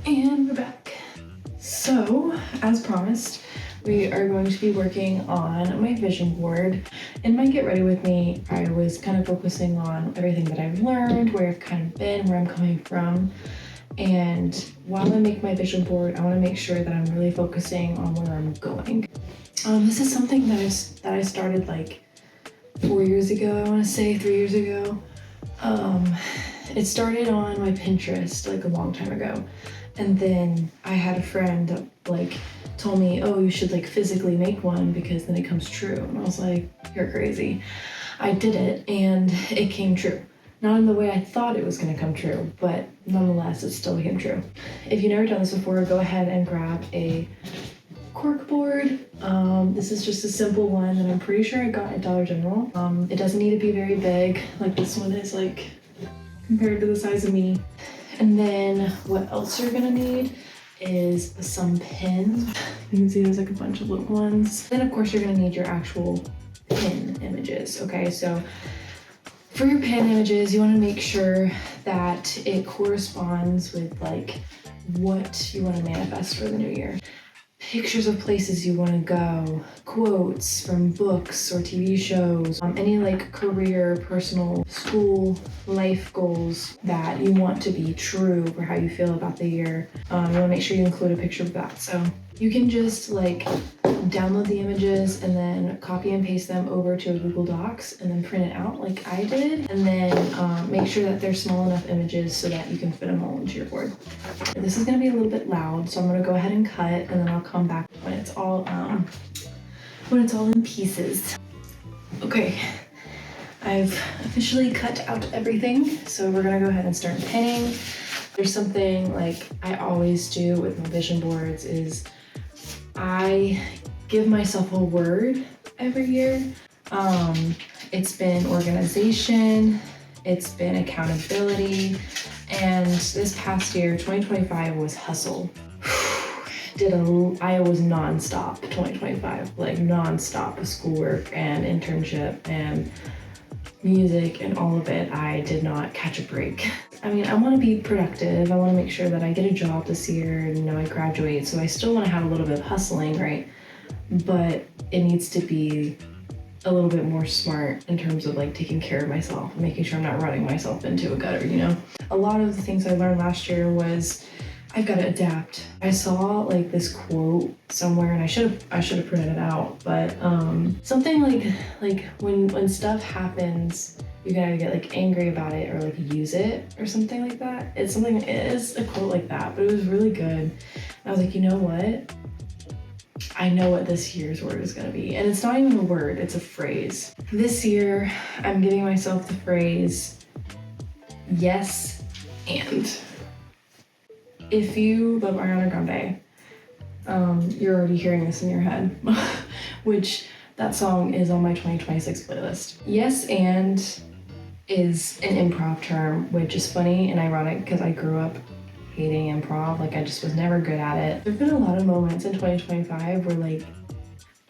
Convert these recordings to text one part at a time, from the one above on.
And we're back. So, as promised, we are going to be working on my vision board. In my Get Ready With Me, I was kind of focusing on everything that I've learned, where I've kind of been, where I'm coming from. And while I make my vision board, I want to make sure that I'm really focusing on where I'm going. This is something that I started like 4 years ago, I want to say 3 years ago. It started on my Pinterest like a long time ago. And then I had a friend that like told me, oh, you should like physically make one because then it comes true. And I was like, you're crazy. I did it and it came true. Not in the way I thought it was gonna come true, but nonetheless, it still came true. If you've never done this before, go ahead and grab a cork board. This is just a simple one that I'm pretty sure I got at Dollar General. It doesn't need to be very big, like this one is like compared to the size of me. And then what else you're gonna need is some pins. You can see there's like a bunch of little ones. Then of course you're gonna need your actual pin images, okay? So for your pin images, you wanna make sure that it corresponds with like what you wanna manifest for the new year. Pictures of places you want to go, quotes from books or TV shows, any like career, personal, school, life goals that you want to be true for how you feel about the year. You want to make sure you include a picture of that. So you can just like download the images and then copy and paste them over to a Google Docs and then print it out like I did. And then make sure that they're small enough images so that you can fit them all into your board. This is gonna be a little bit loud, so I'm gonna go ahead and cut and then I'll come back when it's all in pieces. Okay, I've officially cut out everything, so we're gonna go ahead and start pinning. There's something like I always do with my vision boards is I give myself a word every year. It's been organization, it's been accountability, and this past year, 2025 was hustle. I was nonstop 2025, like nonstop with schoolwork and internship and music and all of it. I did not catch a break. I mean, I want to be productive. I want to make sure that I get a job this year and, I graduate. So I still want to have a little bit of hustling, right? But it needs to be a little bit more smart in terms of like taking care of myself, making sure I'm not running myself into a gutter, A lot of the things I learned last year was I've got to adapt. I saw like this quote somewhere and I should have printed it out, but something like when stuff happens, you gotta get like angry about it or like use it or something like that. It is a quote like that, but it was really good. And I was like, you know what? I know what this year's word is gonna be. And it's not even a word, it's a phrase. This year, I'm giving myself the phrase, yes, and. If you love Ariana Grande, you're already hearing this in your head, which that song is on my 2026 playlist. Yes, and is an improv term, which is funny and ironic because I grew up hating improv. Like I just was never good at it. There've been a lot of moments in 2025 where like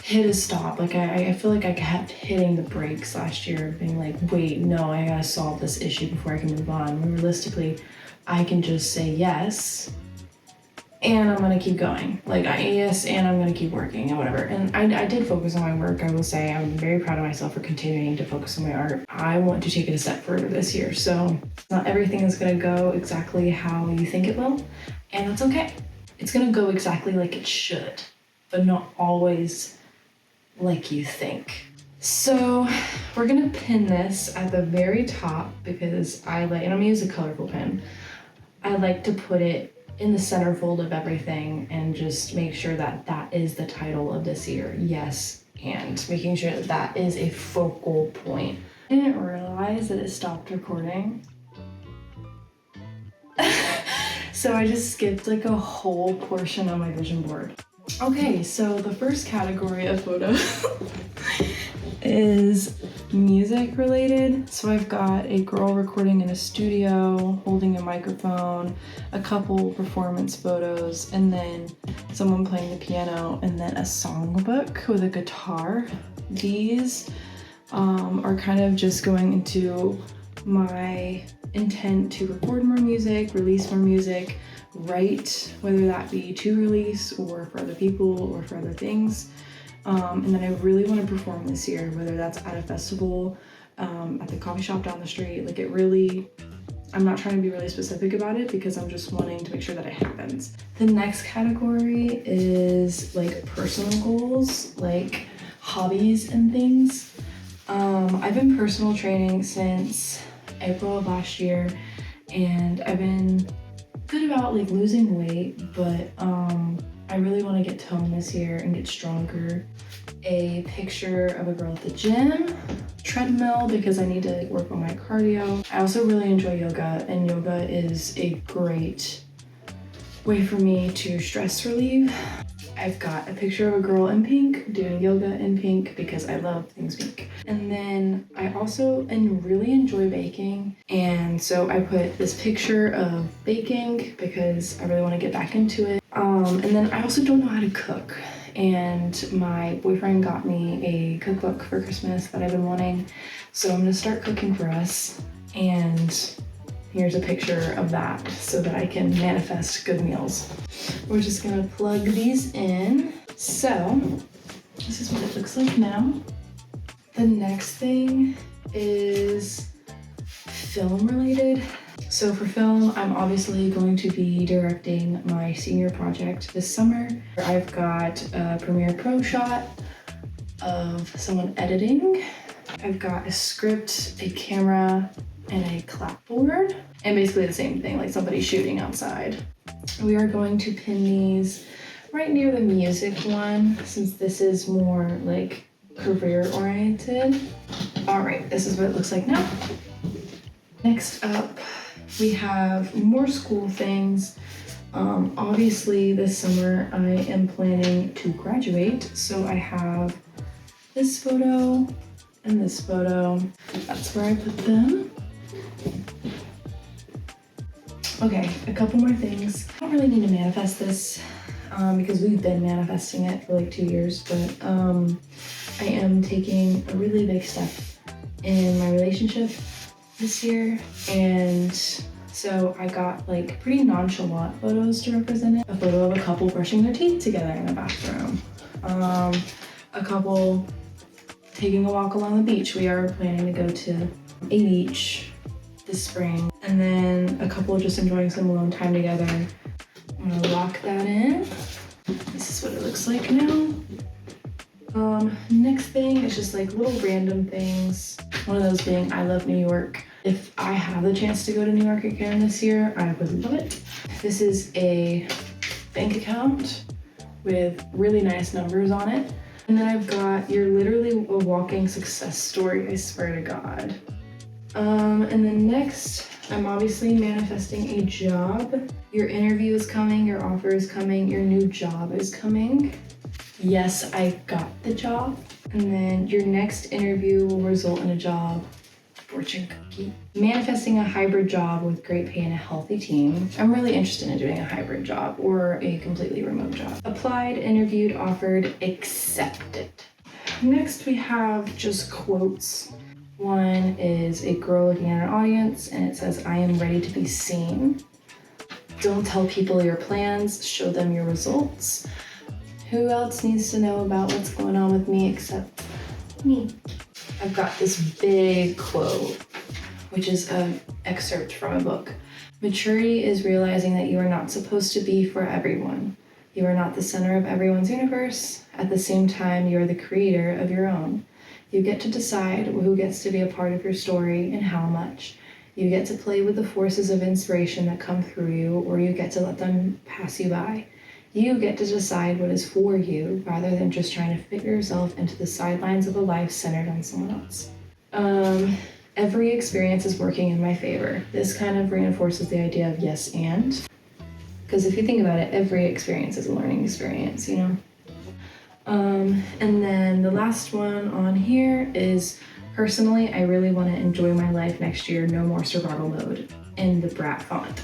hit a stop. Like I feel like I kept hitting the brakes last year, being like, wait, no, I gotta solve this issue before I can move on. When realistically, I can just say yes, and I'm gonna keep going. Yes, and I'm gonna keep working and whatever. And I did focus on my work. I will say I'm very proud of myself for continuing to focus on my art. I want to take it a step further this year. So not everything is gonna go exactly how you think it will, and that's okay. It's gonna go exactly like it should, but not always like you think. So we're gonna pin this at the very top because and I'm gonna use a colorful pin. I like to put it in the centerfold of everything and just make sure that that is the title of this year. Yes, and making sure that that is a focal point. I didn't realize that it stopped recording. So I just skipped like a whole portion of my vision board. Okay, so the first category of photos is music related. So I've got a girl recording in a studio, holding a microphone, a couple performance photos, and then someone playing the piano, and then a songbook with a guitar. These are kind of just going into my intent to record more music, release more music, write, whether that be to release or for other people or for other things. And then I really want to perform this year, whether that's at a festival, at the coffee shop down the street. Like, it really, I'm not trying to be really specific about it because I'm just wanting to make sure that it happens. The next category is like personal goals, like hobbies and things. I've been personal training since April of last year, and I've been good about like losing weight, but I really want to get toned this year and get stronger. A picture of a girl at the gym, treadmill because I need to work on my cardio. I also really enjoy yoga, and yoga is a great way for me to stress relieve. I've got a picture of a girl in pink doing yoga in pink because I love things pink. And then I also really enjoy baking, and so I put this picture of baking because I really want to get back into it. And then I also don't know how to cook, and my boyfriend got me a cookbook for Christmas that I've been wanting, so I'm gonna start cooking for us, and here's a picture of that so that I can manifest good meals. We're just gonna plug these in. So this is what it looks like now. The next thing is film related. So for film, I'm obviously going to be directing my senior project this summer. I've got a Premiere Pro shot of someone editing. I've got a script, a camera, and a clapboard, and basically the same thing, like somebody shooting outside. We are going to pin these right near the music one, since this is more like career oriented. All right, this is what it looks like now. Next up, we have more school things. Obviously this summer I am planning to graduate, so I have this photo and this photo. That's where I put them. Okay, a couple more things. I don't really need to manifest this because we've been manifesting it for like 2 years, but I am taking a really big step in my relationship this year, and so I got like pretty nonchalant photos to represent it. A photo of a couple brushing their teeth together in a bathroom. A couple taking a walk along the beach. We are planning to go to a beach this spring. And then a couple just enjoying some alone time together. I'm gonna lock that in. This is what it looks like now. Next thing is just like little random things. One of those being I love New York. If I have the chance to go to New York again this year, I would love it. This is a bank account with really nice numbers on it. And then I've got, you're literally a walking success story, I swear to God. And then next, I'm obviously manifesting a job. Your interview is coming, your offer is coming, your new job is coming. Yes, I got the job. And then your next interview will result in a job. Fortune cookie. Manifesting a hybrid job with great pay and a healthy team. I'm really interested in doing a hybrid job or a completely remote job. Applied, interviewed, offered, accepted. Next we have just quotes. One is a girl looking at an audience and it says, I am ready to be seen. Don't tell people your plans, show them your results. Who else needs to know about what's going on with me except me? I've got this big quote, which is an excerpt from a book. Maturity is realizing that you are not supposed to be for everyone. You are not the center of everyone's universe. At the same time, you are the creator of your own. You get to decide who gets to be a part of your story and how much. You get to play with the forces of inspiration that come through you, or you get to let them pass you by. You get to decide what is for you rather than just trying to fit yourself into the sidelines of a life centered on someone else. Every experience is working in my favor. This kind of reinforces the idea of yes and. Because if you think about it, every experience is a learning experience, you know? And then the last one on here is, personally, I really want to enjoy my life next year, no more survival mode, in the brat font.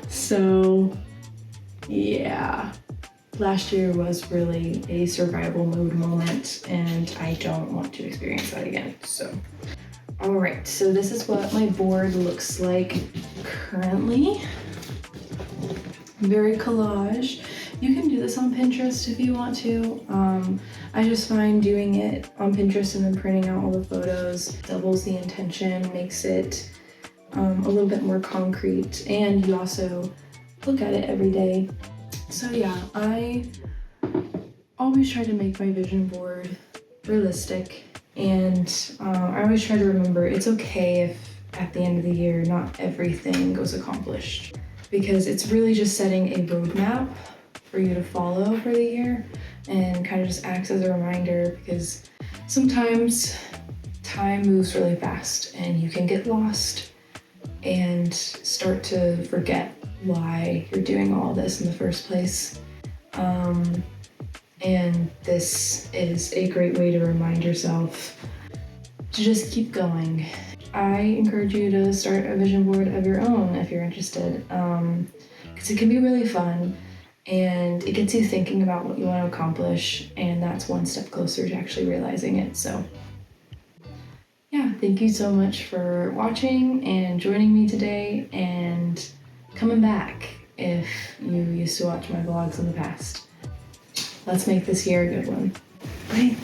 So, yeah. Last year was really a survival mode moment, and I don't want to experience that again, so. All right, so this is what my board looks like currently. Very collage. You can do this on Pinterest if you want to. I just find doing it on Pinterest and then printing out all the photos doubles the intention, makes it a little bit more concrete, and you also look at it every day. So yeah, I always try to make my vision board realistic, and I always try to remember it's okay if at the end of the year not everything goes accomplished, because it's really just setting a roadmap for you to follow for the year and kind of just acts as a reminder, because sometimes time moves really fast and you can get lost and start to forget why you're doing all this in the first place. And this is a great way to remind yourself to just keep going. I encourage you to start a vision board of your own if you're interested, because it can be really fun and it gets you thinking about what you want to accomplish, and that's one step closer to actually realizing it. So yeah, thank you so much for watching and joining me today, and coming back if you used to watch my vlogs in the past. Let's make this year a good one. Bye.